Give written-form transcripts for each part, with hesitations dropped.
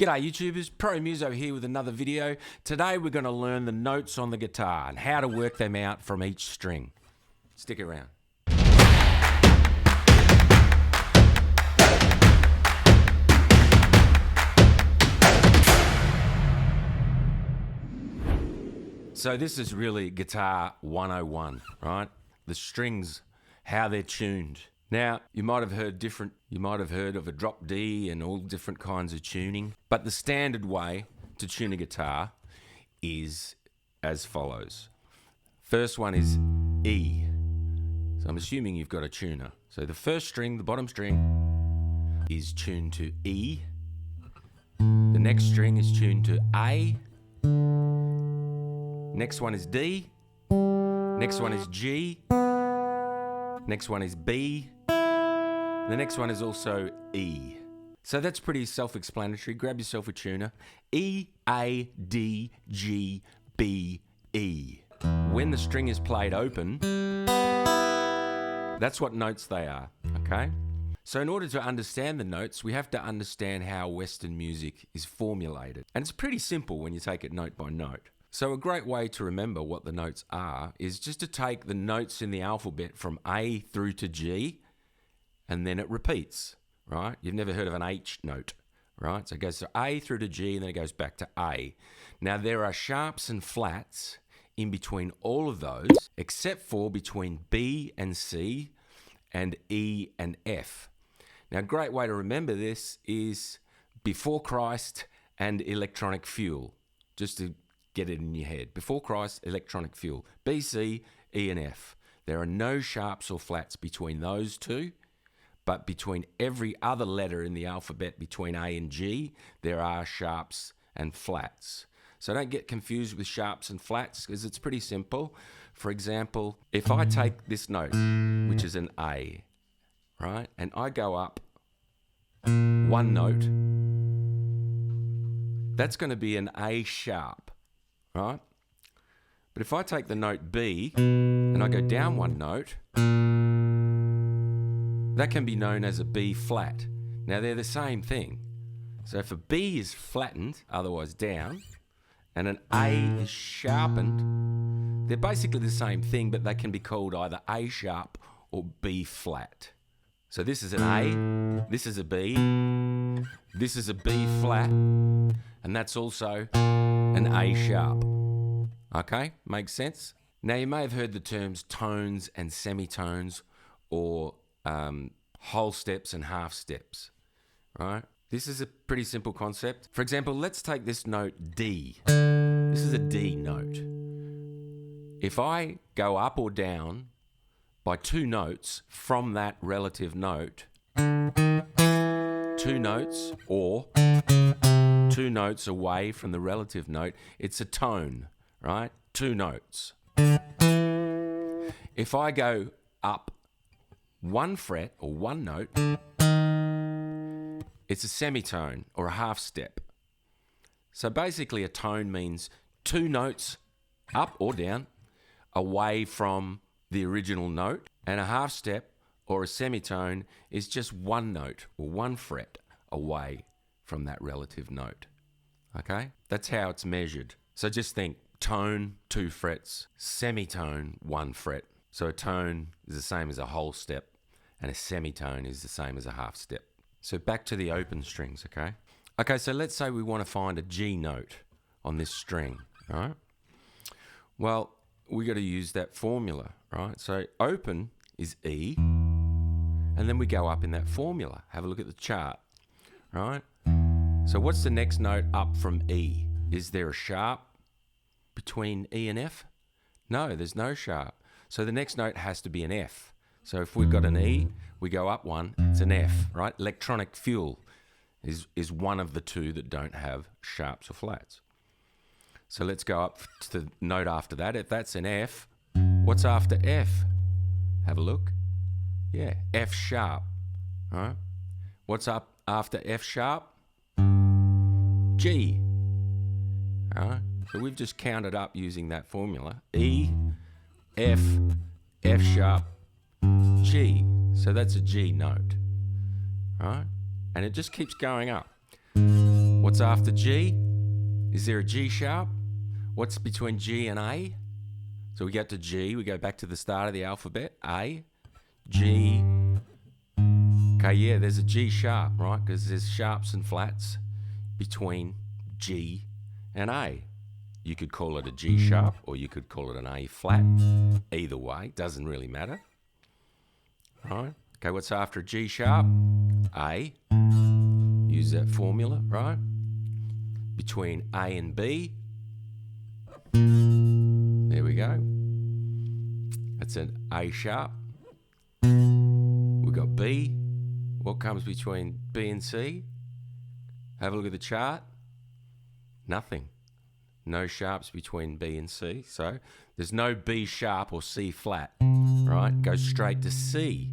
G'day YouTubers, Pro Muso here with another video. Today we're going to learn the notes on the guitar and how to work them out from each string. Stick around. So this is really Guitar 101, right? The strings, how they're tuned. Now, you might have heard of a drop D and all different kinds of tuning, but the standard way to tune a guitar is as follows. First one is E. So I'm assuming you've got a tuner. So the first string, the bottom string, is tuned to E. The next string is tuned to A. Next one is D. Next one is G. Next one is B. The next one is also E. So that's pretty self-explanatory. Grab yourself a tuner. E, A, D, G, B, E. When the string is played open, that's what notes they are, okay? So in order to understand the notes, we have to understand how Western music is formulated. And it's pretty simple when you take it note by note. So a great way to remember what the notes are is just to take the notes in the alphabet from A through to G, and then it repeats, right? You've never heard of an H note, right? So it goes to A through to G, and then it goes back to A. Now, there are sharps and flats in between all of those, except for between B and C and E and F. Now, a great way to remember this is Before Christ and Electronic Fuel, just to get it in your head. Before Christ, Electronic Fuel. B, C, E, and F. There are no sharps or flats between those two, but between every other letter in the alphabet between A and G, there are sharps and flats. So don't get confused with sharps and flats because it's pretty simple. For example, if I take this note, which is an A, right, and I go up one note, that's going to be an A sharp, right? But if I take the note B and I go down one note, that can be known as a B flat. Now they're the same thing. So if a B is flattened, otherwise down, and an A is sharpened, they're basically the same thing, but they can be called either A sharp or B flat. So this is an A, this is a B, this is a B flat, and that's also an A sharp. Okay, makes sense? Now you may have heard the terms tones and semitones or whole steps and half steps, right? This is a pretty simple concept. For example, let's take this note D. This is a D note. If I go up or down by two notes from that relative note, two notes or two notes away from the relative note, it's a tone, right? Two notes. If I go up one fret or one note, it's a semitone or a half step. So basically a tone means two notes up or down away from the original note, and a half step or a semitone is just one note or one fret away from that relative note. Okay? That's how it's measured. So just think tone, two frets, semitone, one fret. So a tone is the same as a whole step, and a semitone is the same as a half step. So back to the open strings, okay? Okay, so let's say we want to find a G note on this string, right? Well, we got to use that formula, right? So open is E, and then we go up in that formula. Have a look at the chart, right? So what's the next note up from E? Is there a sharp between E and F? No, there's no sharp. So the next note has to be an F. So if we've got an E, we go up one, it's an F, right? Electronic Fuel is one of the two that don't have sharps or flats. So let's go up to the note after that. If that's an F, what's after F? Have a look. Yeah, F sharp, right? What's up after F sharp? G, all right? So we've just counted up using that formula. E, F, F sharp, G. So that's a G note, right? And it just keeps going up. What's after G? Is there a G sharp? What's between G and A? So we get to G, we go back to the start of the alphabet, A, G. Okay, yeah, there's a G sharp, right? Because there's sharps and flats between G and A. You could call it a G sharp or you could call it an A flat. Either way, doesn't really matter. All right. Okay, what's after a G sharp? A. Use that formula, right? Between A and B. There we go. That's an A sharp. We've got B. What comes between B and C? Have a look at the chart. Nothing. No sharps between B and C. So there's no B sharp or C flat, right? Goes straight to C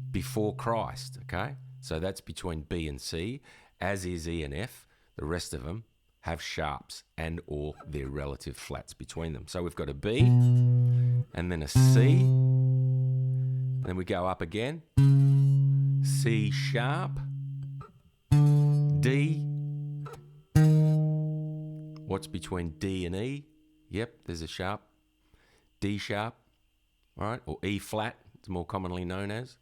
before Christ, okay? So that's between B and C, as is E and F. The rest of them have sharps and or their relative flats between them. So we've got a B and then a C. Then we go up again. C sharp, D. What's between D and E? Yep, there's a sharp. D sharp, all right, or E flat, it's more commonly known as.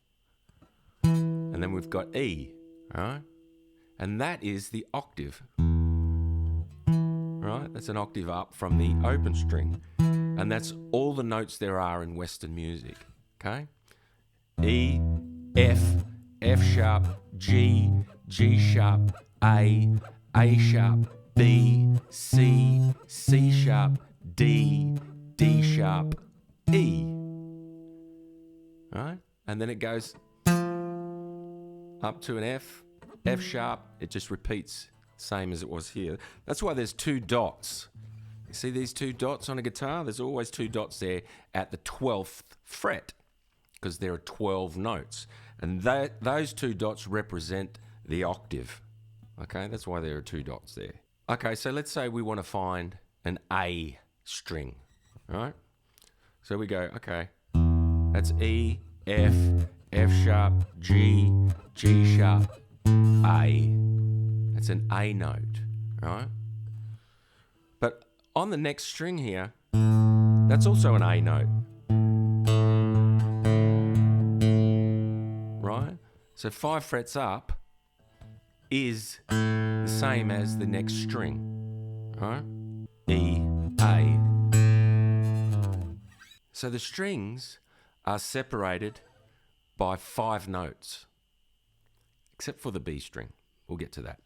And then we've got E, all right? And that is the octave, right? That's an octave up from the open string. And that's all the notes there are in Western music, okay? E, F, F sharp, G, G sharp, A sharp, B, C, C sharp, D, D sharp, E. Right? And then it goes up to an F, F sharp. It just repeats, same as it was here. That's why there's two dots. You see these two dots on a guitar? There's always two dots there at the 12th fret because there are 12 notes. And those two dots represent the octave. Okay, that's why there are two dots there. Okay, so let's say we want to find an A string, right? So we go, okay, that's E, F, F sharp, G, G sharp, A. That's an A note, right? But on the next string here, that's also an A note, right? So 5 frets up is the same as the next string, right? E, A. So the strings are separated by 5 notes, except for the B string. We'll get to that.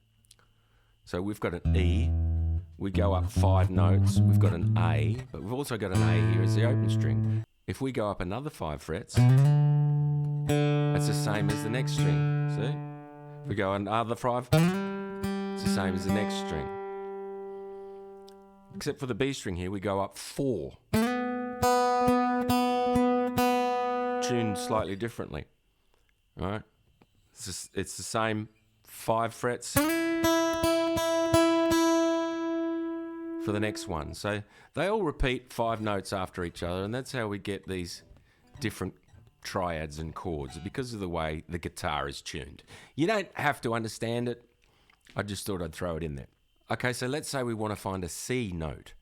So we've got an E, we go up 5 notes, we've got an A, but we've also got an A here as the open string. If we go up another 5 frets, that's the same as the next string, see? If we go another 5, it's the same as the next string. Except for the B string here, we go up 4. Tuned slightly differently, all right? It's the same 5 frets for the next one. So they all repeat 5 notes after each other, and that's how we get these different triads and chords, because of the way the guitar is tuned. You don't have to understand it. I just thought I'd throw it in there. Okay, so let's say we want to find a C note.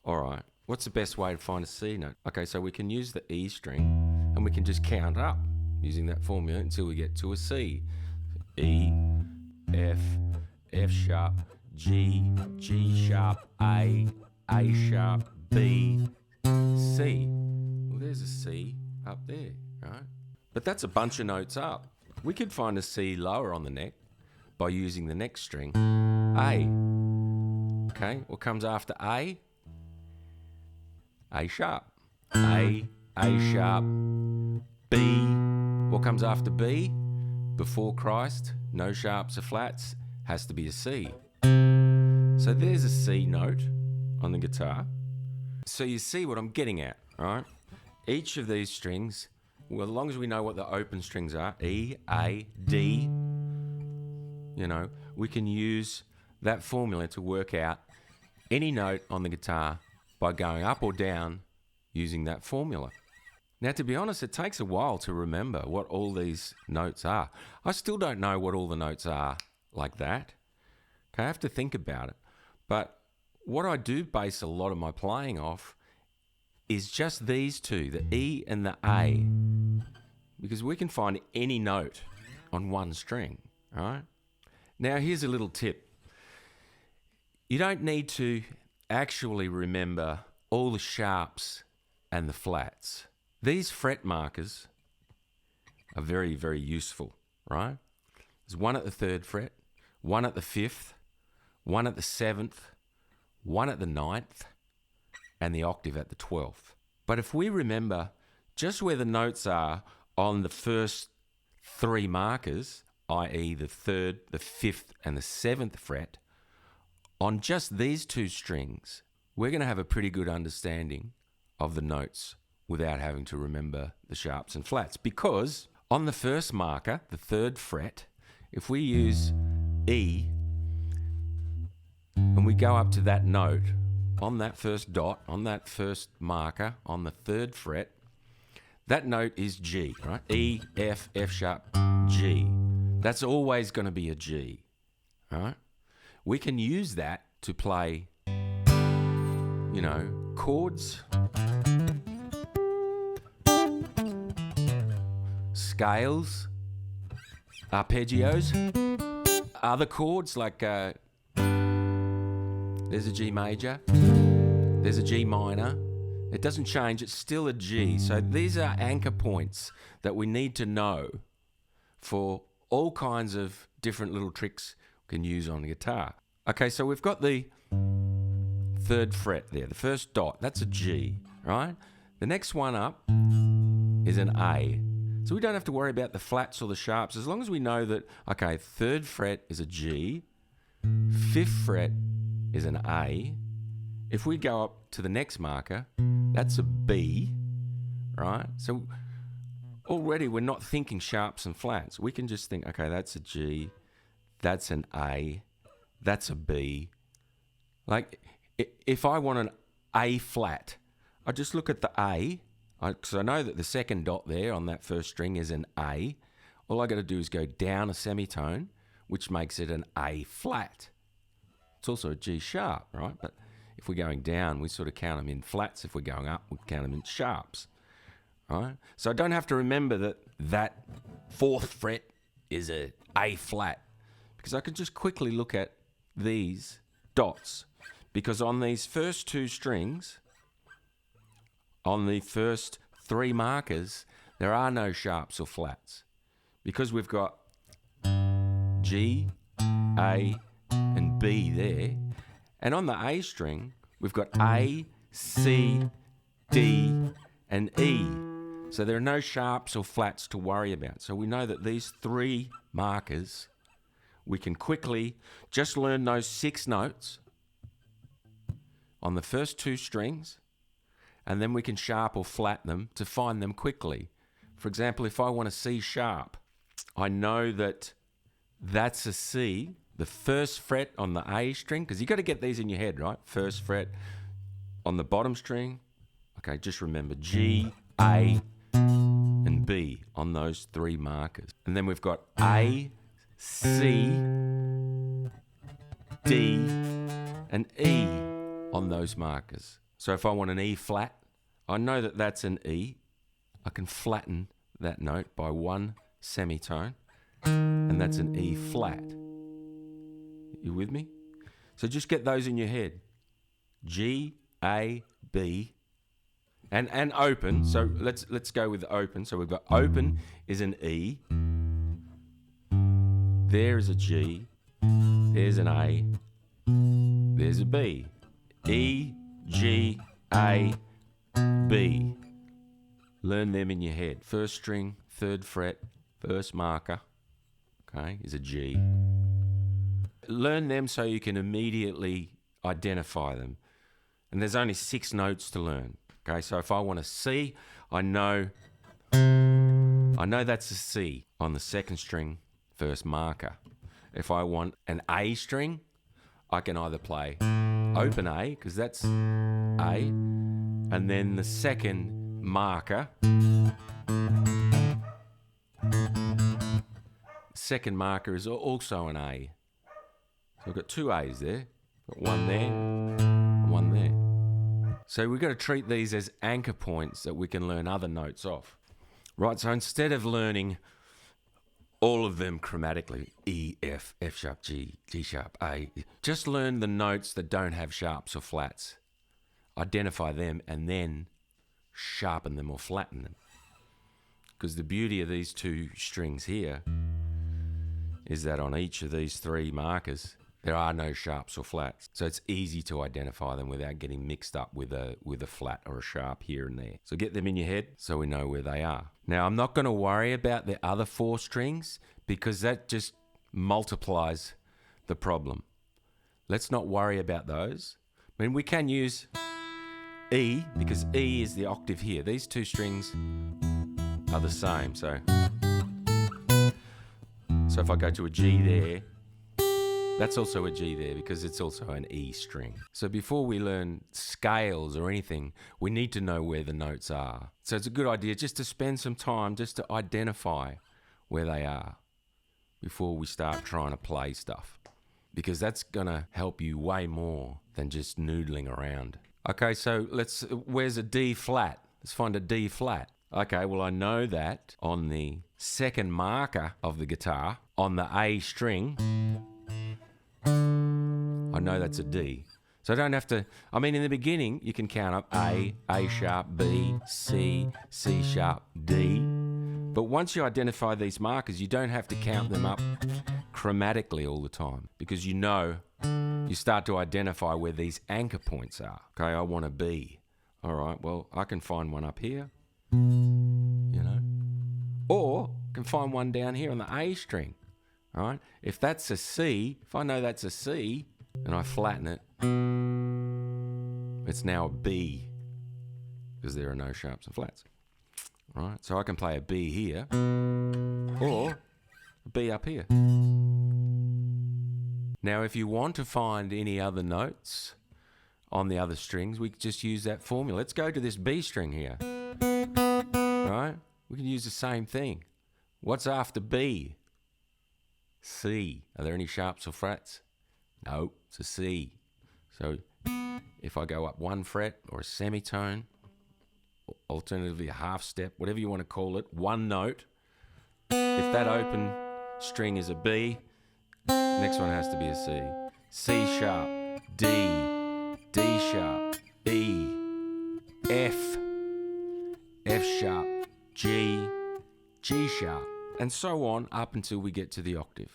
All right, what's the best way to find a C note? Okay, so we can use the E string, and we can just count up using that formula until we get to a C. E, F, F sharp, G, G sharp, A sharp, B, C. Well, there's a C up there, right? But that's a bunch of notes up. We could find a C lower on the neck by using the next string, A. Okay, what comes after A? A sharp. A sharp, B. What comes after B? Before Christ, no sharps or flats, has to be a C. So there's a C note on the guitar. So you see what I'm getting at, right? Each of these strings, well, as long as we know what the open strings are, E, A, D, you know, we can use that formula to work out any note on the guitar by going up or down using that formula. Now, to be honest, it takes a while to remember what all these notes are. I still don't know what all the notes are like that. Okay, I have to think about it. But what I do base a lot of my playing off is just these two, the E and the A, because we can find any note on one string, all right? Now, here's a little tip. You don't need to actually remember all the sharps and the flats. These fret markers are very, very useful, right? There's one at the 3rd fret, one at the 5th, one at the 7th, one at the 9th, and the octave at the 12th. But if we remember just where the notes are on the first 3 markers, i.e. the 3rd, the 5th, and the 7th fret, on just these 2 strings, we're going to have a pretty good understanding of the notes without having to remember the sharps and flats. Because on the first marker, the 3rd fret, if we use E and we go up to that note on that first dot, on that first marker, on the 3rd fret, that note is G, right? E, F, F sharp, G. That's always going to be a G, right? We can use that to play, chords, scales, arpeggios, other chords like there's a G major, there's a G minor. It doesn't change, it's still a G. So these are anchor points that we need to know for all kinds of different little tricks we can use on the guitar. Okay, so we've got the 3rd fret there, the first dot, that's a G, right? The next one up is an A. So we don't have to worry about the flats or the sharps as long as we know that, okay, 3rd fret is a G, 5th fret is an A. If we go up to the next marker, that's a B, right? So already we're not thinking sharps and flats. We can just think, okay, that's a G, that's an A, that's a B. Like, if I want an A flat, I just look at the A, because I know that the second dot there on that first string is an A. All I got to do is go down a semitone, which makes it an A flat. It's also a G sharp, right? But if we're going down, we sort of count them in flats. If we're going up, we count them in sharps, right? So I don't have to remember that 4th fret is a A flat, because I can just quickly look at these dots. Because on these first 2 strings, on the first 3 markers, there are no sharps or flats. Because we've got G, A, and B there. And on the A string, we've got A, C, D, and E. So there are no sharps or flats to worry about. So we know that these 3 markers, we can quickly just learn those 6 notes on the first 2 strings, and then we can sharp or flat them to find them quickly. For example, if I want a C sharp, I know that that's a C, the first fret on the A string, because you've got to get these in your head, right? First fret on the bottom string. Okay, just remember G, A, and B on those 3 markers. And then we've got A, C, D, and E on those markers. So if I want an E flat, I know that that's an E. I can flatten that note by 1 semitone, and that's an E flat. You with me? So just get those in your head. G, A, B, and open. So let's go with open. So we've got open is an E. There is a G. There's an A. There's a B. E, G, A, B. Learn them in your head. First string, 3rd fret, first marker, okay, is a G. Learn them so you can immediately identify them. And there's only 6 notes to learn. Okay, so if I want a C, I know that's a C on the 2nd string, first marker. If I want an A string, I can either play open A, because that's A, and then the 2nd marker. 2nd marker is also an A. So I've got two A's there. Got one there and one there. So we've got to treat these as anchor points that we can learn other notes off. Right, so instead of learning all of them chromatically, E, F, F sharp, G, G sharp, A, just learn the notes that don't have sharps or flats. Identify them and then sharpen them or flatten them. Because the beauty of these two strings here is that on each of these three markers, there are no sharps or flats. So it's easy to identify them without getting mixed up with a flat or a sharp here and there. So get them in your head so we know where they are. Now, I'm not going to worry about the other four strings because that just multiplies the problem. Let's not worry about those. I mean, we can use E because E is the octave here. These two strings are the same. So if I go to a G there, that's also a G there because it's also an E string. So before we learn scales or anything, we need to know where the notes are. So it's a good idea just to spend some time just to identify where they are before we start trying to play stuff, because that's going to help you way more than just noodling around. Okay, so where's a D flat? Let's find a D flat. Okay, well, I know that on the second marker of the guitar, on the A string, I know that's a D. So I don't have to, I mean, in the beginning, you can count up A, A sharp, B, C, C sharp, D. But once you identify these markers, you don't have to count them up chromatically all the time because you know, you start to identify where these anchor points are. Okay, I want a B. All right, well, I can find one up here, you know, or I can find one down here on the A string. All right, if that's a C, if I know that's a C and I flatten it, it's now a B because there are no sharps and flats. All right, so I can play a B here or a B up here. Now, if you want to find any other notes on the other strings, we can just use that formula. Let's go to this B string here. All right, we can use the same thing. What's after B? C. Are there any sharps or frets? No, it's a C. So if I go up one fret or a semitone, alternatively a half step, whatever you want to call it, one note, if that open string is a B, next one has to be a C. C sharp, D, D sharp, E, F, F sharp, G, G sharp, and so on up until we get to the octave.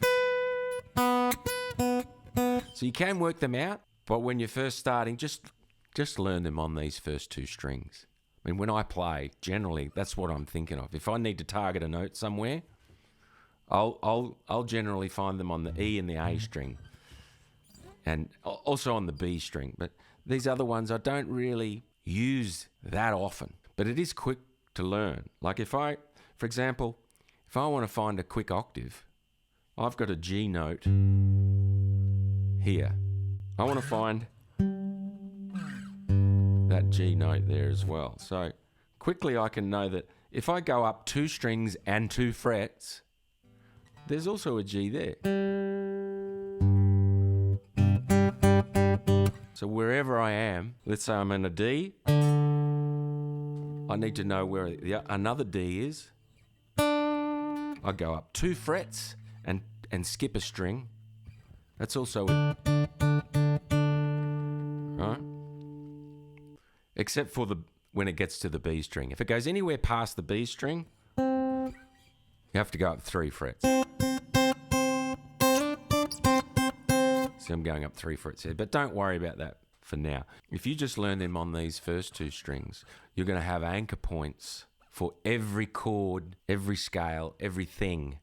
So you can work them out, but when you're first starting, just learn them on these first two strings. I mean, when I play, generally, that's what I'm thinking of. If I need to target a note somewhere, I'll generally find them on the E and the A string, and also on the B string. But these other ones I don't really use that often. But it is quick to learn. Like for example, if I want to find a quick octave, I've got a G note here. I want to find that G note there as well. So quickly I can know that if I go up two strings and two frets, there's also a G there. So wherever I am, let's say I'm in a D, I need to know where another D is. I go up two frets and skip a string. That's also it. Right? Except for when it gets to the B string. If it goes anywhere past the B string, you have to go up three frets. See, I'm going up three frets here, but don't worry about that for now. If you just learn them on these first two strings, you're going to have anchor points for every chord, every scale, everything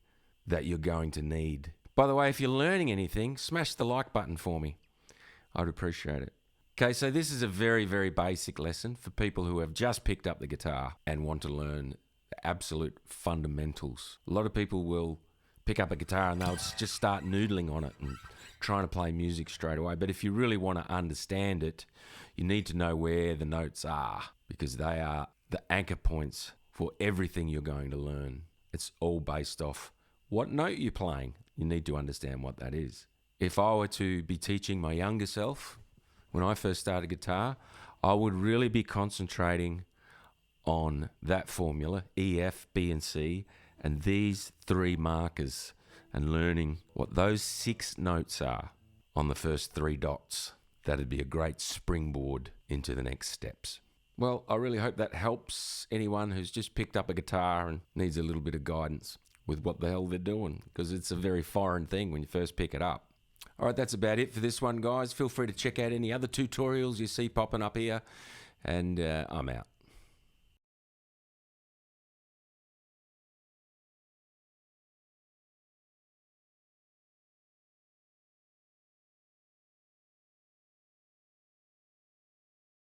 that you're going to need. By the way, if you're learning anything, smash the like button for me. I'd appreciate it. Okay, so this is a very, very basic lesson for people who have just picked up the guitar and want to learn the absolute fundamentals. A lot of people will pick up a guitar and they'll just start noodling on it and trying to play music straight away. But if you really want to understand it, you need to know where the notes are, because they are the anchor points for everything you're going to learn. It's all based off what note you're playing. You need to understand what that is. if I were to be teaching my younger self when I first started guitar, I would really be concentrating on that formula, E, F, B, and C, and these 3 markers, and learning what those 6 notes are on the first 3 dots. That'd be a great springboard into the next steps. Well, I really hope that helps anyone who's just picked up a guitar and needs a little bit of guidance with what the hell they're doing, because it's a very foreign thing when you first pick it up. All right, that's about it for this one, guys. Feel free to check out any other tutorials you see popping up here, and I'm out.